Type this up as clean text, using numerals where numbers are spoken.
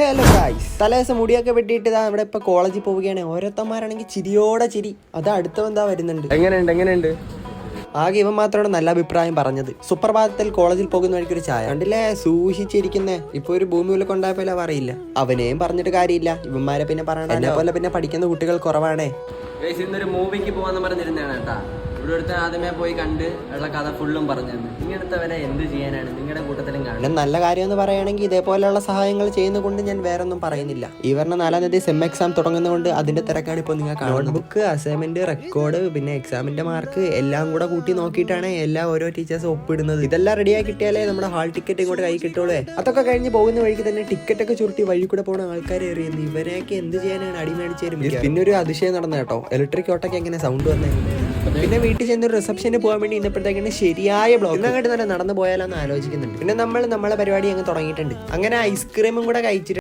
Hello guys, തലേദിവസം മുടിയൊക്കെ വെട്ടിയിട്ട് നമ്മുടെ ഇപ്പൊ കോളേജിൽ പോവുകയാണ്. ഓരോരുത്തന്മാരാണെങ്കിൽ ചിരിയോടെ ചിരി. അത് അടുത്തവന്താ വരുന്നുണ്ട്. എങ്ങനെയുണ്ട്? ആകെ ഇവൻ മാത്രമാണ് നല്ല അഭിപ്രായം പറഞ്ഞത്. സുപ്രഭാതത്തിൽ കോളേജിൽ പോകുന്ന വഴിക്ക് ഒരു ചായ കണ്ടില്ലേ, സൂക്ഷിച്ചിരിക്കുന്നേ. ഇപ്പൊ ഒരു ഭൂമി ഉള്ളിൽ കൊണ്ടായപ്പോലെ പറയില്ല. അവനെയും പറഞ്ഞിട്ട് കാര്യമില്ല. ഇവന്മാരെ പിന്നെ പറയണ എന്നെ പോലെ പിന്നെ പഠിക്കുന്ന കുട്ടികൾ കുറവാണേ. ഇന്നൊരു മൂവിക്ക് പോവാന്ന് പറഞ്ഞിരുന്നതാണ് കേട്ടാ. ഇവിടെ അടുത്ത് ആദ്യമേ പോയി കണ്ട് ഉള്ള കഥ ഫുള്ളും പറഞ്ഞു തന്നു. ഇങ്ങനത്തെ വരെ എന്ത് ചെയ്യാനാണ്, നിങ്ങളുടെ കൂട്ടത്തിലും കാണും. പിന്നെ നല്ല കാര്യം എന്ന് പറയുകയാണെങ്കിൽ ഇതേപോലെയുള്ള സഹായങ്ങൾ ചെയ്യുന്നതുകൊണ്ട് ഞാൻ വേറെ ഒന്നും പറയുന്നില്ല. ഈ പറഞ്ഞ 4-ാം തീയതി സെം എക്സാം തുടങ്ങുന്നതുകൊണ്ട് അതിന്റെ തിരക്കാണ് ഇപ്പോൾ നിങ്ങൾ കാണുന്നത്. നോട്ട്ബുക്ക്, അസൈൻമെന്റ്, റെക്കോർഡ്, പിന്നെ എക്സാമിന്റെ മാർക്ക് എല്ലാം കൂടെ കൂട്ടി നോക്കിയിട്ടാണ് എല്ലാ ഓരോ ടീച്ചേഴ്സ് ഒപ്പിടുന്നത്. ഇതെല്ലാം റെഡിയായി കിട്ടിയാലേ നമ്മുടെ ഹാൾ ടിക്കറ്റ് ഇങ്ങോട്ട് കൈ കിട്ടുള്ളൂ. അതൊക്കെ കഴിഞ്ഞ് പോകുന്ന വഴിക്ക് തന്നെ ടിക്കറ്റ് ഒക്കെ ചുരുട്ടി വഴി കൂടെ പോകുന്ന ആൾക്കാരെ എറിയുന്നു. ഇവരെയൊക്കെ എന്ത് ചെയ്യാനാണ് അടിമേടിച്ചു തരും. പിന്നെ ഒരു അതിശയം നടന്ന കേട്ടോ, ഇലക്ട്രിക് ഓട്ടോക്ക് എങ്ങനെ സൗണ്ട് വന്നേ. പിന്നെ വീട്ടിൽ ചെന്നൊരു റിസപ്ഷന് പോകാൻ വേണ്ടി ഇന്നപ്പോഴത്തേക്കാണ് ശരിയായ ബ്ലോക്ക്. ഇന്നങ്ങോട്ട് തന്നെ നടന്നു പോയാലോന്ന് ആലോചിക്കുന്നുണ്ട്. പിന്നെ നമ്മളെ പരിപാടി അങ്ങ് തുടങ്ങിയിട്ടുണ്ട്. അങ്ങനെ ഐസ്ക്രീമും കൂടെ കഴിച്ചിട്ട്